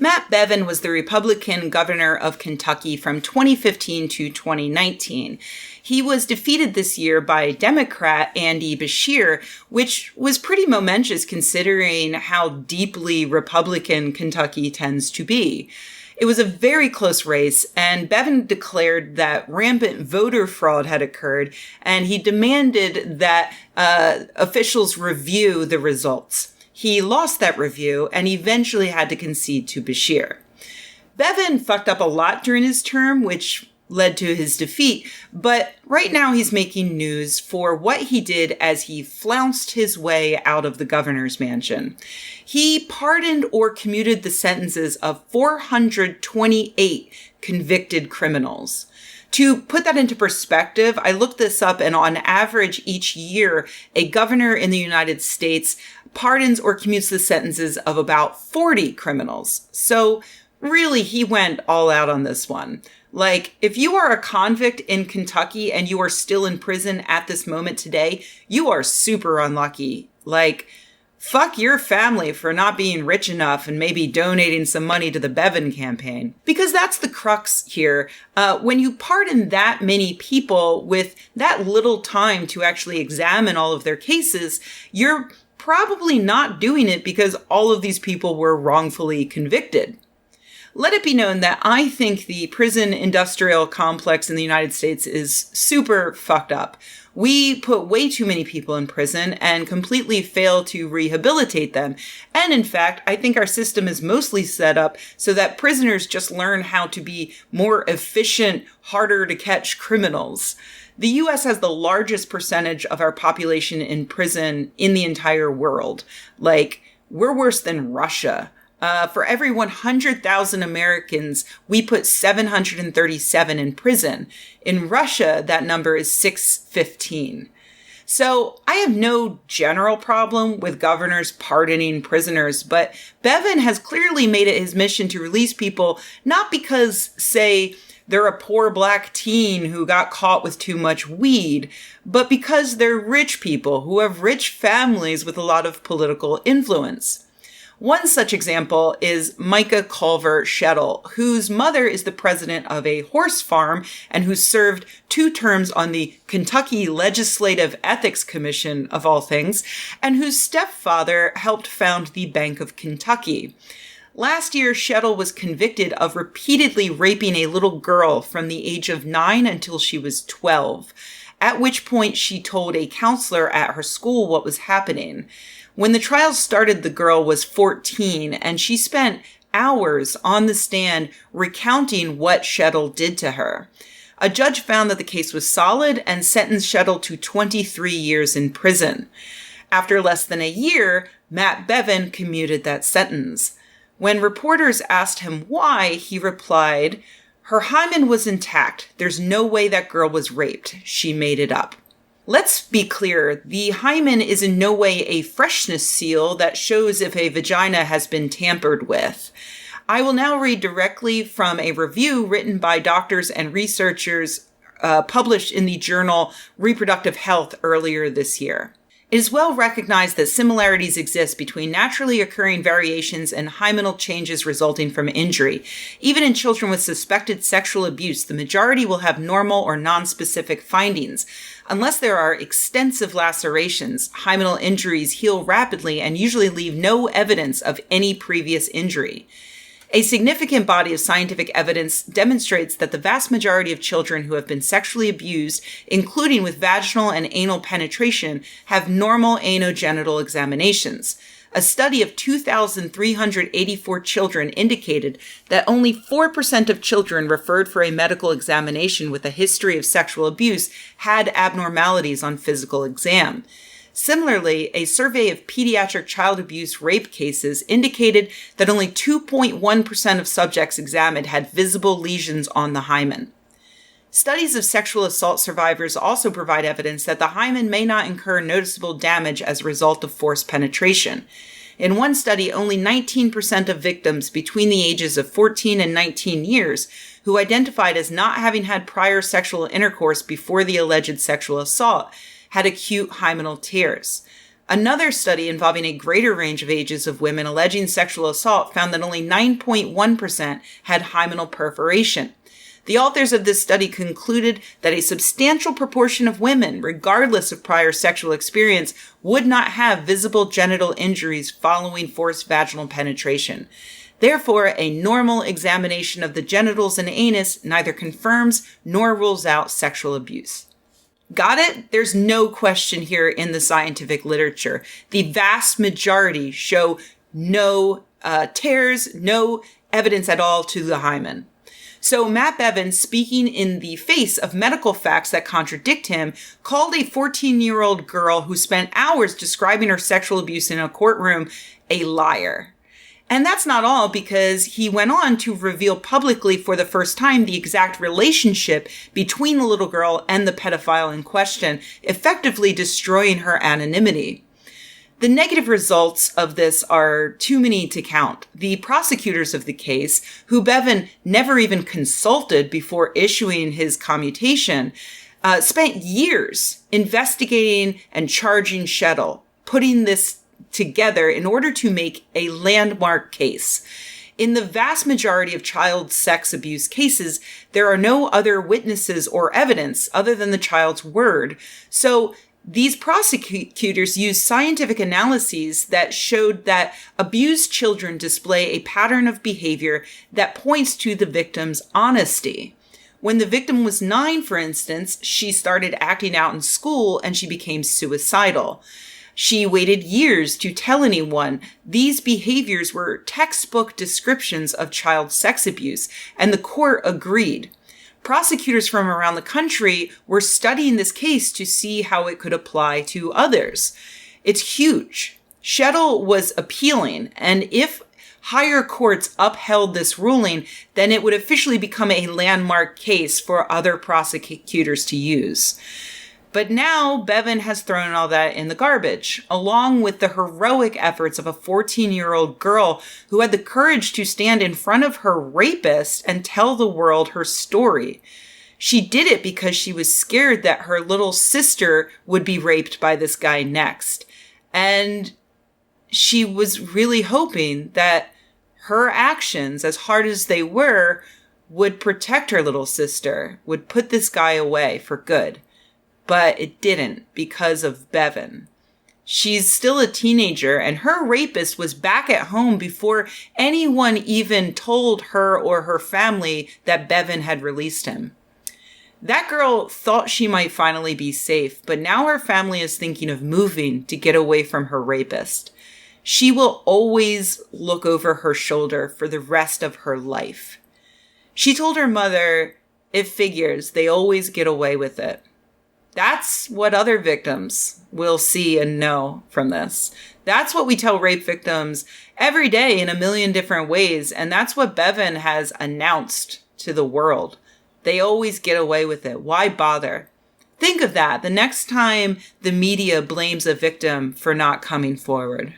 Matt Bevin was the Republican governor of Kentucky from 2015 to 2019. He was defeated this year by Democrat Andy Beshear, which was pretty momentous considering how deeply Republican Kentucky tends to be. It was a very close race, and Bevin declared that rampant voter fraud had occurred, and he demanded that officials review the results. He lost that review and eventually had to concede to Beshear. Bevin fucked up a lot during his term, which led to his defeat, but right now he's making news for what he did as he flounced his way out of the governor's mansion. He pardoned or commuted the sentences of 428 convicted criminals. To put that into perspective, I looked this up, and on average each year, a governor in the United States pardons or commutes the sentences of about 40 criminals. So really, he went all out on this one. Like, if you are a convict in Kentucky and you are still in prison at this moment today, you are super unlucky. Like, fuck your family for not being rich enough and maybe donating some money to the Bevin campaign. Because that's the crux here. When you pardon that many people with that little time to actually examine all of their cases, you're probably not doing it because all of these people were wrongfully convicted. Let it be known that I think the prison industrial complex in the United States is super fucked up. We put way too many people in prison and completely fail to rehabilitate them. And in fact, I think our system is mostly set up so that prisoners just learn how to be more efficient, harder to catch criminals. The US has the largest percentage of our population in prison in the entire world. Like, we're worse than Russia. For every 100,000 Americans, we put 737 in prison. In Russia, that number is 615. So I have no general problem with governors pardoning prisoners, but Bevin has clearly made it his mission to release people, not because, say, they're a poor black teen who got caught with too much weed, but because they're rich people who have rich families with a lot of political influence. One such example is Micah Culver Shettle, whose mother is the president of a horse farm and who served 2 terms on the Kentucky Legislative Ethics Commission, of all things, and whose stepfather helped found the Bank of Kentucky. Last year, Shettle was convicted of repeatedly raping a little girl from the age of 9 until she was 12, at which point she told a counselor at her school what was happening. When the trial started, the girl was 14, and she spent hours on the stand recounting what Shettle did to her. A judge found that the case was solid and sentenced Shettle to 23 years in prison. After less than a year, Matt Bevin commuted that sentence. When reporters asked him why, he replied, "Her hymen was intact. There's no way that girl was raped. She made it up." Let's be clear, the hymen is in no way a freshness seal that shows if a vagina has been tampered with. I will now read directly from a review written by doctors and researchers published in the journal Reproductive Health earlier this year. It is well recognized that similarities exist between naturally occurring variations and hymenal changes resulting from injury. Even in children with suspected sexual abuse, the majority will have normal or nonspecific findings. Unless there are extensive lacerations, hymenal injuries heal rapidly and usually leave no evidence of any previous injury. A significant body of scientific evidence demonstrates that the vast majority of children who have been sexually abused, including with vaginal and anal penetration, have normal anogenital examinations. A study of 2,384 children indicated that only 4% of children referred for a medical examination with a history of sexual abuse had abnormalities on physical exam. Similarly, a survey of pediatric child abuse rape cases indicated that only 2.1% of subjects examined had visible lesions on the hymen. Studies of sexual assault survivors also provide evidence that the hymen may not incur noticeable damage as a result of forced penetration. In one study, only 19% of victims between the ages of 14 and 19 years, who identified as not having had prior sexual intercourse before the alleged sexual assault, had acute hymenal tears. Another study involving a greater range of ages of women alleging sexual assault found that only 9.1% had hymenal perforation. The authors of this study concluded that a substantial proportion of women, regardless of prior sexual experience, would not have visible genital injuries following forced vaginal penetration. Therefore, a normal examination of the genitals and anus neither confirms nor rules out sexual abuse. Got it? There's no question here in the scientific literature. The vast majority show no tears, no evidence at all to the hymen. So Matt Bevin, speaking in the face of medical facts that contradict him, called a 14-year-old girl who spent hours describing her sexual abuse in a courtroom a liar. And that's not all, because he went on to reveal publicly for the first time the exact relationship between the little girl and the pedophile in question, effectively destroying her anonymity. The negative results of this are too many to count. The prosecutors of the case, who Bevin never even consulted before issuing his commutation, spent years investigating and charging Shettle, putting this together in order to make a landmark case. In the vast majority of child sex abuse cases, there are no other witnesses or evidence other than the child's word. So these prosecutors used scientific analyses that showed that abused children display a pattern of behavior that points to the victim's honesty. When the victim was 9, for instance, she started acting out in school and she became suicidal. She waited years to tell anyone. These behaviors were textbook descriptions of child sex abuse, and the court agreed. Prosecutors from around the country were studying this case to see how it could apply to others. It's huge. Shettle was appealing, and if higher courts upheld this ruling, then it would officially become a landmark case for other prosecutors to use. But now Bevin has thrown all that in the garbage, along with the heroic efforts of a 14-year-old girl who had the courage to stand in front of her rapist and tell the world her story. She did it because she was scared that her little sister would be raped by this guy next. And she was really hoping that her actions, as hard as they were, would protect her little sister, would put this guy away for good. But it didn't, because of Bevin. She's still a teenager, and her rapist was back at home before anyone even told her or her family that Bevin had released him. That girl thought she might finally be safe, but now her family is thinking of moving to get away from her rapist. She will always look over her shoulder for the rest of her life. She told her mother, "It figures, they always get away with it." That's what other victims will see and know from this. That's what we tell rape victims every day in a million different ways. And that's what Bevin has announced to the world. They always get away with it. Why bother? Think of that the next time the media blames a victim for not coming forward.